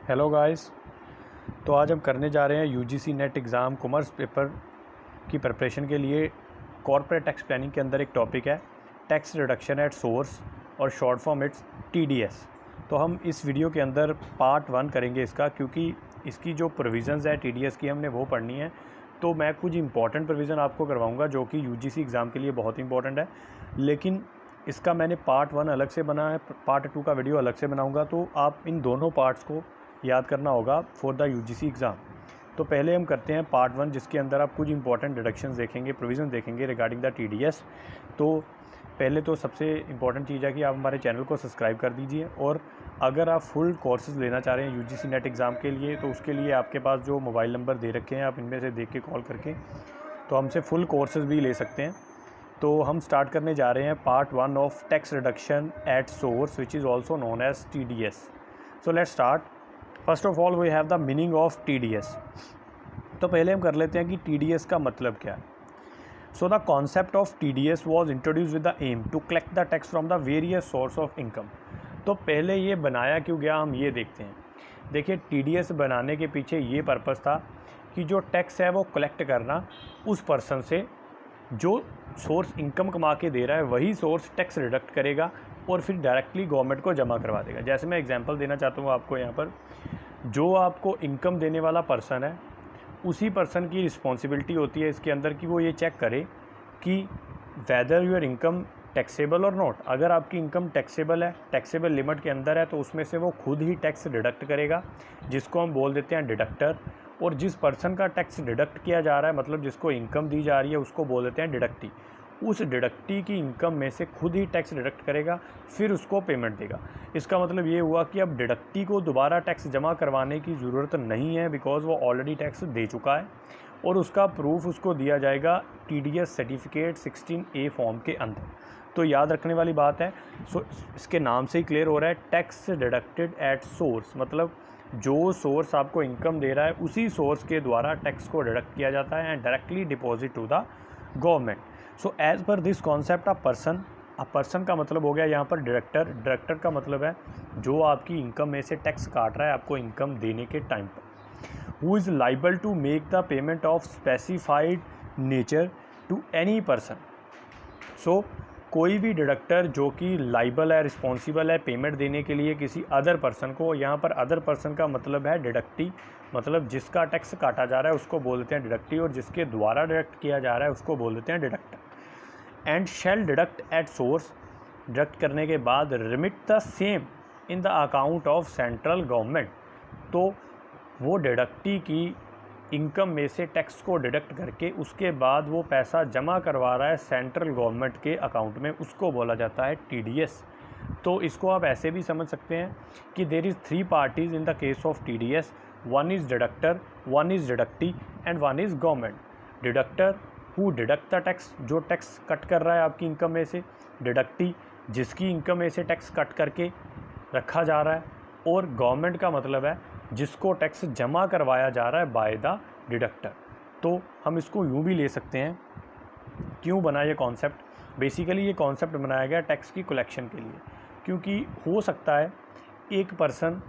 Hello guys. तो आज हम करने जा रहे हैं UGC net exam commerce paper की प्रिपरेशन के लिए कॉर्पोरेट टैक्स प्लानिंग के अंदर एक टॉपिक है टैक्स रिडक्शन एट सोर्स और शॉर्ट फॉर्म इट्स टीडीएस। तो हम इस वीडियो के अंदर पार्ट 1 करेंगे इसका, क्योंकि इसकी जो प्रोविज़न्स है टीडीएस की हमने वो पढ़नी है। तो मैं कुछ इंपॉर्टेंट प्रोविज़न आपको करवाऊँगा जो कि यूजीसी एग्ज़ाम के लिए बहुत इंपॉर्टेंट है, लेकिन इसका मैंने पार्ट 1 अलग से बना है, पार्ट 2 का वीडियो अलग से बनाऊँगा। तो आप इन दोनों पार्ट्स को याद करना होगा फॉर द यूजीसी एग्ज़ाम। तो पहले हम करते हैं पार्ट 1, जिसके अंदर आप कुछ इंपॉर्टेंट डिडक्शंस देखेंगे, प्रोविज़न देखेंगे रिगार्डिंग द टीडीएस। तो पहले तो सबसे इंपॉर्टेंट चीज़ है कि आप हमारे चैनल को सब्सक्राइब कर दीजिए, और अगर आप फुल कोर्सेज़ लेना चाह रहे हैं यूजीसी नेट एग्ज़ाम के लिए, तो उसके लिए आपके पास जो मोबाइल नंबर दे रखे हैं आप इनमें से देख के कॉल करके तो हमसे फुल कोर्सेज़ भी ले सकते हैं। तो हम स्टार्ट करने जा रहे हैं part 1 of tax reduction at source which is also known as TDS. So let's start. First of all we have the meaning of TDS. तो पहले हम कर लेते हैं कि टीडीएस का मतलब क्या है। So the concept of TDS was introduce with the aim to collect the tax from the various source of income. तो पहले ये बनाया क्यों गया, हम ये देखते हैं। देखिए, टीडीएस बनाने के पीछे ये पर्पस था कि जो टैक्स है वो कलेक्ट करना उस पर्सन से जो सोर्स इनकम कमा के दे रहा है, वही सोर्स टैक्स रिडक्ट करेगा और फिर डायरेक्टली गवर्नमेंट को जमा करवा देगा। जैसे मैं एग्जांपल देना चाहता हूँ आपको, यहाँ पर जो आपको इनकम देने वाला पर्सन है, उसी पर्सन की रिस्पॉन्सिबिलिटी होती है इसके अंदर कि वो ये चेक करे कि वेदर योर इनकम टैक्सेबल और नॉट। अगर आपकी इनकम टैक्सेबल है, टैक्सेबल लिमिट के अंदर है, तो उसमें से वो खुद ही टैक्स डिडक्ट करेगा, जिसको हम बोल देते हैं डिडक्टर। और जिस पर्सन का टैक्स डिडक्ट किया जा रहा है, मतलब जिसको इनकम दी जा रही है, उसको बोल देते हैं डिडक्टी। उस डिडक्टी की इनकम में से खुद ही टैक्स डिडक्ट करेगा, फिर उसको पेमेंट देगा। इसका मतलब ये हुआ कि अब डिडक्टी को दोबारा टैक्स जमा करवाने की ज़रूरत नहीं है, बिकॉज वो ऑलरेडी टैक्स दे चुका है, और उसका प्रूफ उसको दिया जाएगा टीडीएस सर्टिफिकेट 16A फॉर्म के अंदर। तो याद रखने वाली बात है। सो इसके नाम से ही क्लियर हो रहा है, टैक्स डिडक्टेड एट सोर्स, मतलब जो सोर्स आपको इनकम दे रहा है उसी सोर्स के द्वारा टैक्स को डिडक्ट किया जाता है and directly deposit to the government. So as per this concept a person का मतलब हो गया यहाँ पर डायरेक्टर। डायरेक्टर का मतलब है जो आपकी इनकम में से टैक्स काट रहा है आपको इनकम देने के टाइम पर। Who is liable to make the payment of specified nature to any person. So कोई भी डिडक्टर जो कि लाइबल है, रिस्पॉन्सिबल है पेमेंट देने के लिए किसी अदर पर्सन को। यहाँ पर अदर पर्सन का मतलब है डिडक्टी, मतलब जिसका टैक्स काटा जा रहा है उसको बोल देते हैं डिडक्टी, और जिसके द्वारा डिडक्ट किया जा रहा है उसको बोल देते हैं deductor. And shall deduct at source, deduct करने के बाद remit the same in the account of central government. तो वो डिडक्टी की इनकम में से टैक्स को डिडक्ट करके उसके बाद वो पैसा जमा करवा रहा है सेंट्रल गवर्नमेंट के अकाउंट में, उसको बोला जाता है टीडीएस। तो इसको आप ऐसे भी समझ सकते हैं कि there is 3 parties in the case of TDS. One is deductor, one is deductee and one is government. Deductor who deduct the tax, जो टैक्स कट कर रहा है आपकी इनकम में से। डिडक्टी जिसकी इनकम में से टैक्स कट करके रखा जा रहा है। और गवर्नमेंट का मतलब है जिसको टैक्स जमा करवाया जा रहा है बाय द डिडक्टर। तो हम इसको यूँ भी ले सकते हैं। क्यों बना ये कॉन्सेप्ट? बेसिकली ये कॉन्सेप्ट बनाया गया टैक्स की कलेक्शन के लिए, क्योंकि हो सकता है एक पर्सन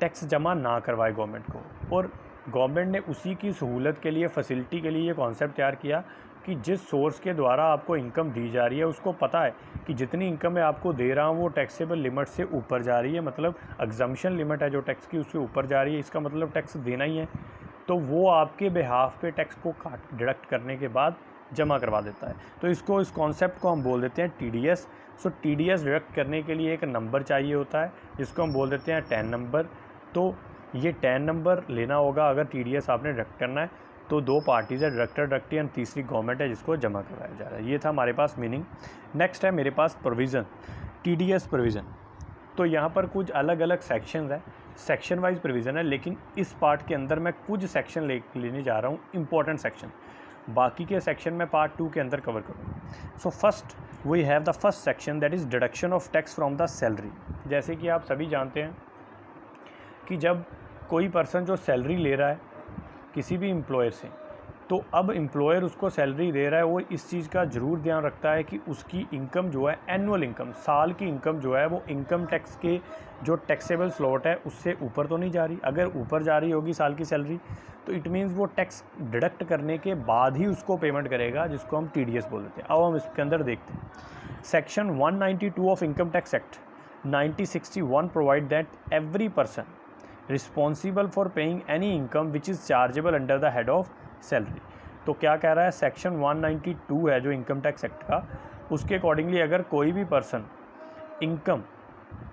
टैक्स जमा ना करवाए गवर्नमेंट को, और गवर्नमेंट ने उसी की सहूलत के लिए, फैसिलिटी के लिए ये कॉन्सेप्ट तैयार किया कि जिस सोर्स के द्वारा आपको इनकम दी जा रही है उसको पता है कि जितनी इनकम मैं आपको दे रहा हूँ वो टैक्सेबल लिमिट से ऊपर जा रही है, मतलब एग्जम्पशन लिमिट है जो टैक्स की उससे ऊपर जा रही है, इसका मतलब टैक्स देना ही है। तो वो आपके बिहाफ पे टैक्स को डिडक्ट करने के बाद जमा करवा देता है। तो इस कॉन्सेप्ट को हम बोल देते हैं टीडीएस। सो टीडीएस डिडक्ट करने के लिए एक नंबर चाहिए होता है जिसको हम बोल देते हैं 10 नंबर। तो ये 10 नंबर लेना होगा अगर टीडीएस आपने डिडक्ट करना है। तो 2 पार्टीज़ है, डायरेक्टर डिडक्टी एंड तीसरी गवर्नमेंट है जिसको जमा करवाया जा रहा है। ये था हमारे पास मीनिंग। नेक्स्ट है मेरे पास प्रोविज़न, टीडीएस प्रोविज़न। तो यहाँ पर कुछ अलग अलग सेक्शंस है, सेक्शन वाइज प्रोविज़न है, लेकिन इस पार्ट के अंदर मैं कुछ सेक्शन लेने जा रहा हूँ, इंपॉर्टेंट सेक्शन। बाकी के सेक्शन में पार्ट 2 के अंदर कवर करूँगा। So first we have the first section that is deduction of tax from the salary. जैसे कि आप सभी जानते हैं कि जब कोई पर्सन जो सैलरी ले रहा है किसी भी एम्प्लॉयर से, तो अब एम्प्लॉयर उसको सैलरी दे रहा है, वो इस चीज़ का ज़रूर ध्यान रखता है कि उसकी इनकम जो है, एनुअल इनकम, साल की इनकम जो है वो इनकम टैक्स के जो टैक्सेबल स्लॉट है उससे ऊपर तो नहीं जा रही। अगर ऊपर जा रही होगी साल की सैलरी तो इट मीन्स वो टैक्स डिडक्ट करने के बाद ही उसको पेमेंट करेगा, जिसको हम TDS बोल देते हैं। अब हम इसके अंदर देखते हैं। Section 192 of income tax act 1961 provide that every person responsible for paying any income which is chargeable under the head of salary. तो क्या कह रहा है, सेक्शन 192 है जो इनकम टैक्स एक्ट का, उसके अकॉर्डिंगली अगर कोई भी पर्सन इनकम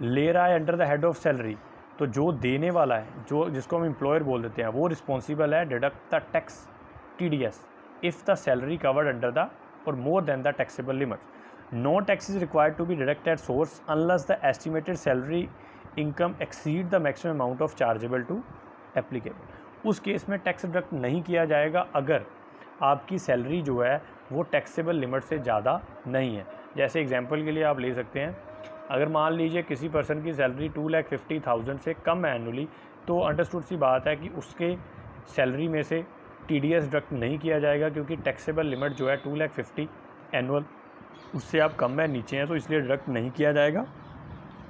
ले रहा है under the head of salary, तो जो देने वाला है, जो जिसको हम एम्प्लॉयर बोल देते हैं, वो रिस्पॉन्सिबल है deduct the tax TDS if the salary covered under the और more than the taxable limits. No tax is required to be deduct at source unless the estimated salary income exceed the maximum amount of chargeable to applicable. उस case में tax deduct नहीं किया जाएगा अगर आपकी salary जो है वो टैक्सेबल लिमिट से ज़्यादा नहीं है। जैसे एग्जांपल के लिए आप ले सकते हैं, अगर मान लीजिए किसी पर्सन की सैलरी 2,50,000 से कम है एनुअली, तो अंडरस्टूड सी बात है कि उसके सैलरी में से TDS डिडक्ट नहीं किया जाएगा, क्योंकि टैक्सेबल लिमिट जो है 2,50,000 एनुअल, उससे आप कम है, नीचे हैं, तो इसलिए डिडक्ट नहीं किया जाएगा।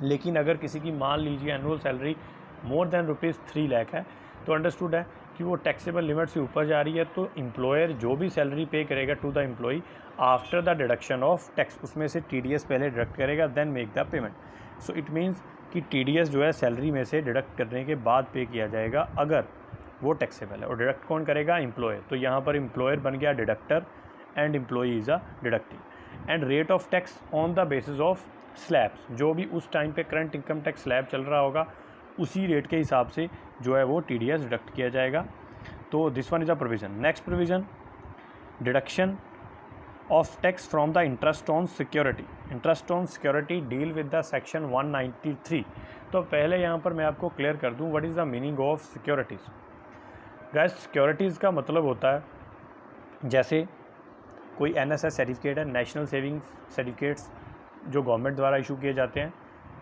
लेकिन अगर किसी की मान लीजिए annual salary more than ₹3 lakh है, तो अंडरस्टूड है कि वो टैक्सेबल लिमिट से ऊपर जा रही है, तो एम्प्लॉयर जो भी सैलरी पे करेगा to the employee after the deduction of tax, उसमें से TDS पहले डिडक्ट करेगा, then make the payment. So it means कि TDS जो है सैलरी में से डिडक्ट करने के बाद पे किया जाएगा अगर वो टैक्सेबल है। और डिडक्ट कौन करेगा, एम्प्लॉयर। तो यहाँ पर एम्प्लॉयर बन गया deductor and employee is a deductive. And rate of tax on the basis of slabs, जो भी उस टाइम पे करंट इनकम टैक्स स्लैब चल रहा होगा उसी रेट के हिसाब से जो है वो TDS डिडक्ट किया जाएगा। तो this one is a provision. Next provision, deduction of tax from the interest on security. Interest on security deal with the section 193। तो पहले यहाँ पर मैं आपको क्लियर कर दूँ what is the meaning of securities. Guys, securities का मतलब होता है जैसे कोई NSS सर्टिफिकेट है, नेशनल सेविंग्स सर्टिफिकेट्स जो गवर्नमेंट द्वारा इशू किए जाते हैं,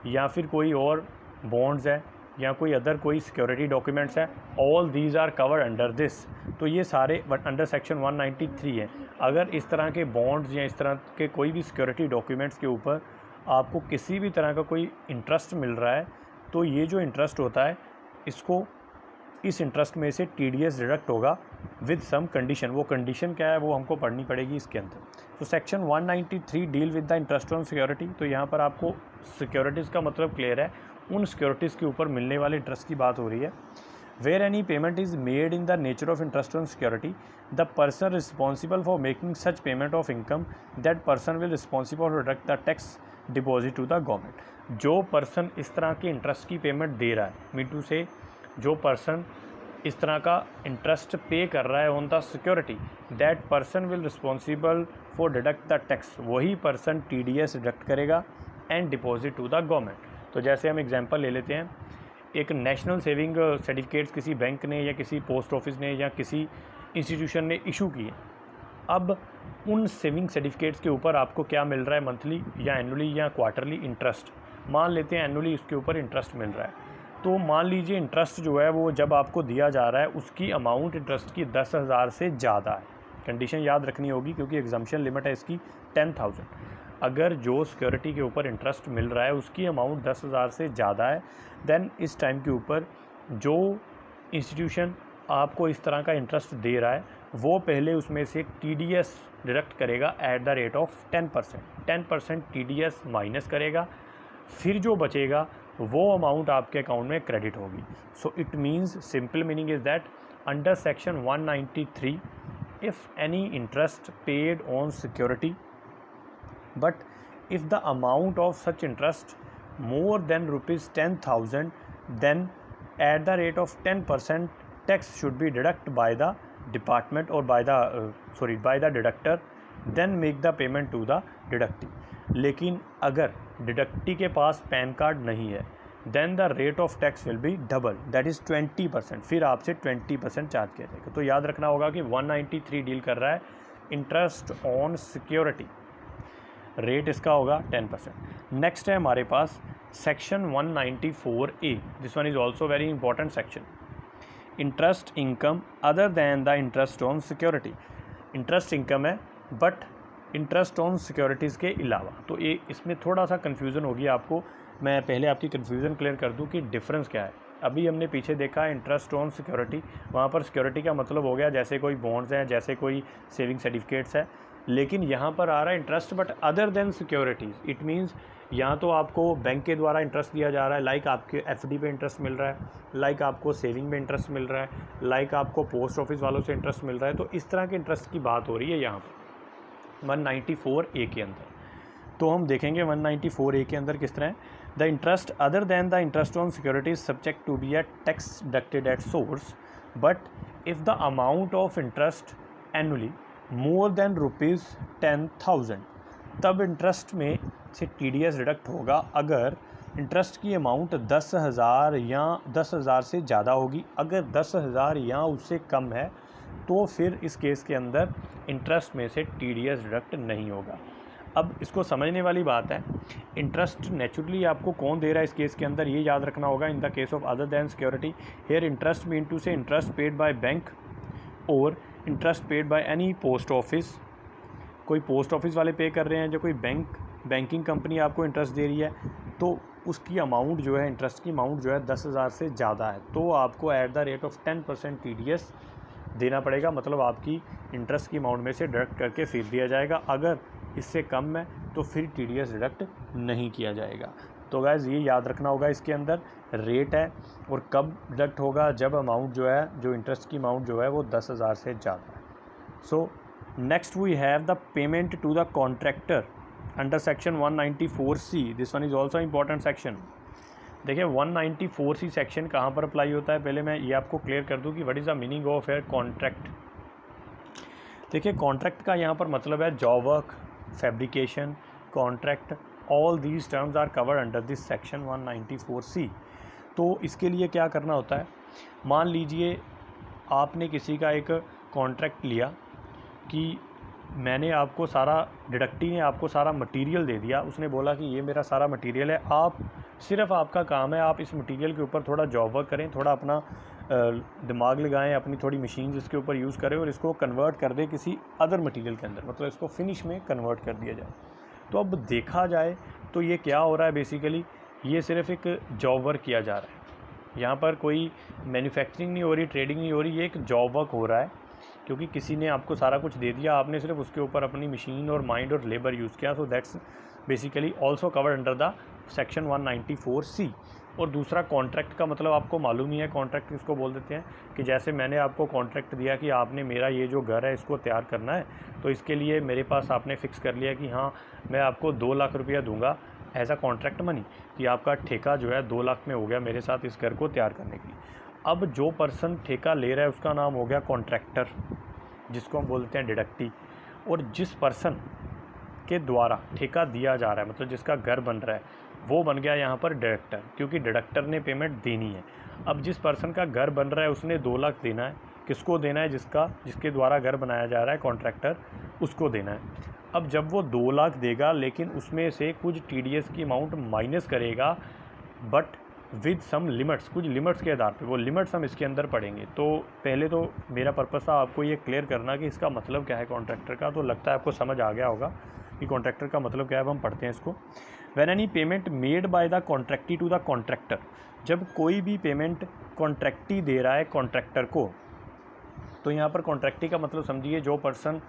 या फिर कोई और बॉन्ड्स है, या कोई अदर कोई सिक्योरिटी डॉक्यूमेंट्स है, all these are covered under this. तो ये सारे अंडर सेक्शन 193 है। अगर इस तरह के बॉन्ड्स या इस तरह के कोई भी सिक्योरिटी डॉक्यूमेंट्स के ऊपर आपको किसी भी तरह का कोई इंटरेस्ट मिल रहा है, तो ये जो इंटरेस्ट होता है इसको, इस इंटरेस्ट में से TDS डिडक्ट होगा विद सम कंडीशन। वो कंडीशन क्या है वो हमको पढ़नी पड़ेगी इसके अंदर। तो section 193 deal with the interest on security. तो यहाँ पर आपको सिक्योरिटीज़ का मतलब क्लियर है, उन सिक्योरिटीज़ के ऊपर मिलने वाले इंटरेस्ट की बात हो रही है। Where any payment is made in the nature of interest on security, the person responsible for making such payment of income, that person will responsible for deduct the tax deposit to the government. जो पर्सन इस तरह के interest की payment दे रहा है, me too से जो पर्सन इस तरह का इंटरेस्ट पे कर रहा है on the security, that person will responsible for deduct the tax, वही पर्सन TDS डिडक्ट करेगा and deposit to the government. तो जैसे हम एग्जांपल ले लेते हैं, एक नेशनल सेविंग सर्टिफिकेट्स किसी बैंक ने या किसी पोस्ट ऑफिस ने या किसी इंस्टीट्यूशन ने इशू किए। अब उन सेविंग सर्टिफिकेट्स के ऊपर आपको क्या मिल रहा है, मंथली या एनुअली या क्वार्टरली इंटरेस्ट। मान लेते हैं एनुअली उसके ऊपर इंटरेस्ट मिल रहा है, तो मान लीजिए इंटरेस्ट जो है वो जब आपको दिया जा रहा है उसकी अमाउंट इंटरेस्ट की 10,000 से ज़्यादा है। कंडीशन याद रखनी होगी क्योंकि एग्जम्पशन लिमिट है इसकी 10,000। अगर जो सिक्योरिटी के ऊपर इंटरेस्ट मिल रहा है उसकी अमाउंट 10,000 से ज़्यादा है, देन इस टाइम के ऊपर जो इंस्टीट्यूशन आपको इस तरह का इंटरेस्ट दे रहा है वो पहले उसमें से TDS डिडक्ट करेगा at the rate of 10%। 10% TDS minus करेगा, फिर जो बचेगा वो अमाउंट आपके अकाउंट में क्रेडिट होगी। सो it means, simple meaning is that under section 193 if any interest paid on security but if the amount of such interest more than ₹10,000, then at the rate of 10% tax should be deducted by the department or by the deductor, then make the payment to the deductee. लेकिन अगर deductee के पास pan card नहीं है, then the rate of tax will be double, that is 20%। फिर आपसे 20% charge किया जाएगा। तो याद रखना होगा कि 193 डील कर रहा है इंटरेस्ट ऑन सिक्योरिटी, रेट इसका होगा 10%। नेक्स्ट है हमारे पास section 194A, this one is also very important section. Interest income other than the interest on security. Interest income है बट इंटरेस्ट ऑन सिक्योरिटीज़ के अलावा। तो ये इसमें थोड़ा सा कन्फ्यूज़न होगी आपको। मैं पहले आपकी कन्फ्यूज़न क्लियर कर दूं कि डिफरेंस क्या है। अभी हमने पीछे देखा इंटरेस्ट ऑन सिक्योरिटी, वहाँ पर सिक्योरिटी का मतलब हो गया जैसे कोई बॉन्ड्स हैं, जैसे कोई सेविंग सर्टिफिकेट्स है। लेकिन यहाँ पर आ रहा है interest but other than securities. It means यहाँ तो आपको बैंक के द्वारा इंटरेस्ट दिया जा रहा है, लाइक आपके एफडी पे इंटरेस्ट मिल रहा है, लाइक आपको सेविंग में इंटरेस्ट मिल रहा है, लाइक आपको पोस्ट ऑफिस वालों से इंटरेस्ट मिल रहा है। तो इस तरह के इंटरेस्ट की बात हो रही है यहाँ पर 194A के अंदर। तो हम देखेंगे 194A के अंदर किस तरह है। The interest other than the interest on security is subject to be a tax deducted at source, but if the amount of interest annually more than ₹10,000 तब इंटरेस्ट में से TDS डिडक्ट होगा अगर इंटरेस्ट की अमाउंट 10,000 या 10,000 से ज़्यादा होगी। अगर 10,000 या उससे कम है तो फिर इस केस के अंदर इंटरेस्ट में से TDS डिडक्ट नहीं होगा। अब इसको समझने वाली बात है, इंटरेस्ट नेचुरली आपको कौन दे रहा है इस केस के अंदर, ये याद रखना होगा। In the case of other than security here interest mean to say interest paid by bank और interest paid by any post office. कोई पोस्ट ऑफिस वाले पे कर रहे हैं, जो कोई बैंकिंग कंपनी आपको इंटरेस्ट दे रही है, तो उसकी अमाउंट जो है, इंटरेस्ट की अमाउंट जो है 10,000 से ज़्यादा है तो आपको at the rate of 10% TDS देना पड़ेगा। मतलब आपकी इंटरेस्ट की अमाउंट में से डिडक्ट करके फिर दिया जाएगा। अगर इससे कम है तो फिर TDS डिडक्ट नहीं किया जाएगा। तो गाइस ये याद रखना होगा, इसके अंदर रेट है और कब डिडक्ट होगा, जब अमाउंट जो है, जो इंटरेस्ट की अमाउंट जो है वो 10,000 से ज़्यादा है। So next we have the payment to the contractor under section 194C। This one is also important section. देखिए 194C सेक्शन कहाँ पर अप्लाई होता है, पहले मैं ये आपको क्लियर कर दूँ कि what is the meaning of a contract. देखिए कॉन्ट्रैक्ट का यहाँ पर मतलब है job work, fabrication, contract, all these terms are covered under this section 194C। तो इसके लिए क्या करना होता है, मान लीजिए आपने किसी का एक कॉन्ट्रैक्ट लिया कि मैंने आपको सारा, डिडक्टी ने आपको सारा मटेरियल दे दिया, उसने बोला कि ये मेरा सारा मटेरियल है, आप सिर्फ आपका काम है आप इस मटेरियल के ऊपर थोड़ा जॉब वर्क करें, थोड़ा अपना दिमाग लगाएं, अपनी थोड़ी मशीन्स इसके ऊपर यूज़ करें और इसको कन्वर्ट कर दें किसी अदर मटेरियल के अंदर, मतलब इसको फिनिश में कन्वर्ट कर दिया जाए। तो अब देखा जाए तो ये क्या हो रहा है, बेसिकली ये सिर्फ एक जॉब वर्क किया जा रहा है। यहाँ पर कोई मैन्युफैक्चरिंग नहीं हो रही, ट्रेडिंग नहीं हो रही, ये एक जॉब वर्क हो रहा है क्योंकि किसी ने आपको सारा कुछ दे दिया, आपने सिर्फ उसके ऊपर अपनी मशीन और माइंड और लेबर यूज़ किया। So that's basically also covered under the section 194C। और दूसरा कॉन्ट्रैक्ट का मतलब आपको मालूम ही है, कॉन्ट्रैक्ट किसको बोल देते हैं, कि जैसे मैंने आपको कॉन्ट्रैक्ट दिया कि आपने मेरा ये जो घर है इसको तैयार करना है, तो इसके लिए मेरे पास आपने फ़िक्स कर लिया कि हाँ मैं आपको 2 लाख रुपया दूंगा एज अ कॉन्ट्रैक्ट मनी, कि आपका ठेका जो है 2 लाख में हो गया मेरे साथ इस घर को तैयार करने के लिए। अब जो पर्सन ठेका ले रहा है उसका नाम हो गया कॉन्ट्रैक्टर, जिसको हम बोलते हैं डिडक्टी। और जिस पर्सन के द्वारा ठेका दिया जा रहा है, मतलब जिसका घर बन रहा है, वो बन गया यहाँ पर डिडक्टर, क्योंकि डिडक्टर ने पेमेंट देनी है। अब जिस पर्सन का घर बन रहा है उसने 2 लाख देना है, किसको देना है, जिसके द्वारा घर बनाया जा रहा है, कॉन्ट्रैक्टर, उसको देना है। अब जब वो 2 लाख देगा लेकिन उसमें से कुछ TDS की अमाउंट माइनस करेगा, बट विद सम लिमिट्स, कुछ लिमिट्स के आधार पे, वो लिमिट्स हम इसके अंदर पढ़ेंगे। तो पहले तो मेरा पर्पस था आपको ये क्लियर करना कि इसका मतलब क्या है कॉन्ट्रैक्टर का। तो लगता है आपको समझ आ गया होगा कि कॉन्ट्रैक्टर का मतलब क्या है। अब हम पढ़ते हैं इसको। When any payment made by the contractee to the contractor, जब कोई भी पेमेंट कॉन्ट्रैक्टी दे रहा है कॉन्ट्रैक्टर को, तो यहाँ पर कॉन्ट्रैक्टी का मतलब समझिए जो पर्सन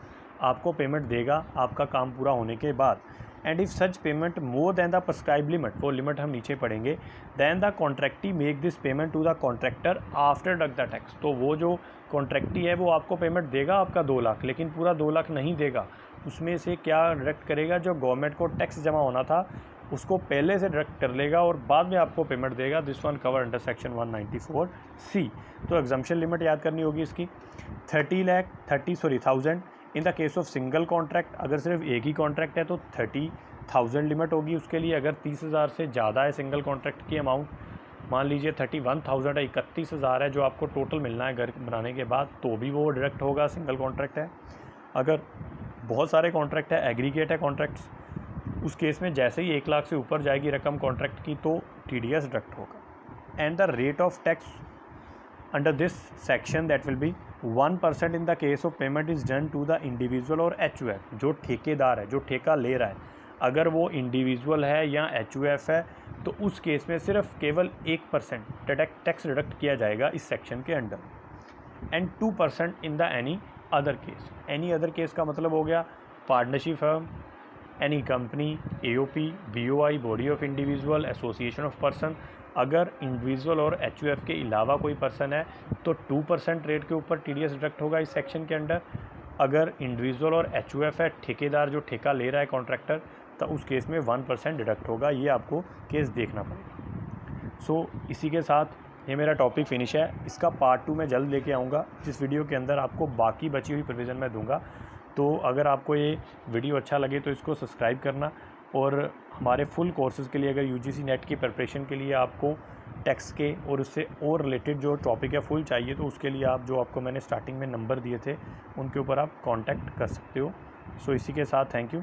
आपको पेमेंट देगा आपका काम पूरा होने के बाद। And if such payment more than the prescribe limit, वो लिमिट हम नीचे पढ़ेंगे, then the contractee make this payment to the contractor after deduct the tax. तो वो जो कॉन्ट्रैक्टी है वो आपको पेमेंट देगा आपका 2 लाख, लेकिन पूरा 2 लाख नहीं देगा, उसमें से क्या डिडक्ट करेगा, जो गवर्नमेंट को टैक्स जमा होना था उसको पहले से डिडक्ट कर लेगा और बाद में आपको पेमेंट देगा। This one cover under section 194C। तो एग्जम्पशन लिमिट याद करनी होगी इसकी, 30,000 इन the case of single contract. अगर सिर्फ एक ही कॉन्ट्रैक्ट है तो 30,000 लिमिट होगी उसके लिए। अगर 30,000 से ज़्यादा है सिंगल कॉन्ट्रैक्ट की अमाउंट, मान लीजिए 31,000 है, 31,000 है जो आपको टोटल मिलना है घर बनाने के बाद, तो भी वो डायरेक्ट होगा, सिंगल कॉन्ट्रैक्ट है। अगर बहुत सारे कॉन्ट्रैक्ट है, एग्रीगेट है कॉन्ट्रैक्ट्स, उस केस में जैसे ही 1 लाख से ऊपर जाएगी रकम कॉन्ट्रैक्ट की तो TDS डिडक्ट होगा। And the rate of tax under this section that will be 1% in the case of payment is done to the individual और HUF। जो ठेकेदार है, जो ठेका ले रहा है, अगर वो इंडिविजुअल है या HUF है तो उस केस में सिर्फ केवल 1% टैक्स डिडक्ट किया जाएगा इस सेक्शन के under, and 2% in the any other case. Any other case का मतलब हो गया partnership firm, any company, AOP, BOI, body of individual, association of person. अगर इंडिविजुअल और HUF के अलावा कोई पर्सन है तो 2% रेट के ऊपर TDS डिडक्ट होगा इस सेक्शन के अंडर। अगर इंडिविजुअल और HUF है, ठेकेदार जो ठेका ले रहा है कॉन्ट्रैक्टर, तो उस केस में 1% डिडक्ट होगा। ये आपको केस देखना पड़ेगा। सो इसी के साथ ये मेरा टॉपिक फिनिश है। इसका पार्ट 2 मैं जल्द लेके आऊँगा, जिस वीडियो के अंदर आपको बाकी बची हुई प्रोविज़न मैं दूंगा। तो अगर आपको ये वीडियो अच्छा लगे तो इसको सब्सक्राइब करना, और हमारे फुल कोर्सेज़ के लिए अगर UGC नेट की प्रिपरेशन के लिए आपको टैक्स के और उससे और रिलेटेड जो टॉपिक है फुल चाहिए, तो उसके लिए आप जो आपको मैंने स्टार्टिंग में नंबर दिए थे उनके ऊपर आप कांटेक्ट कर सकते हो। सो इसी के साथ थैंक यू।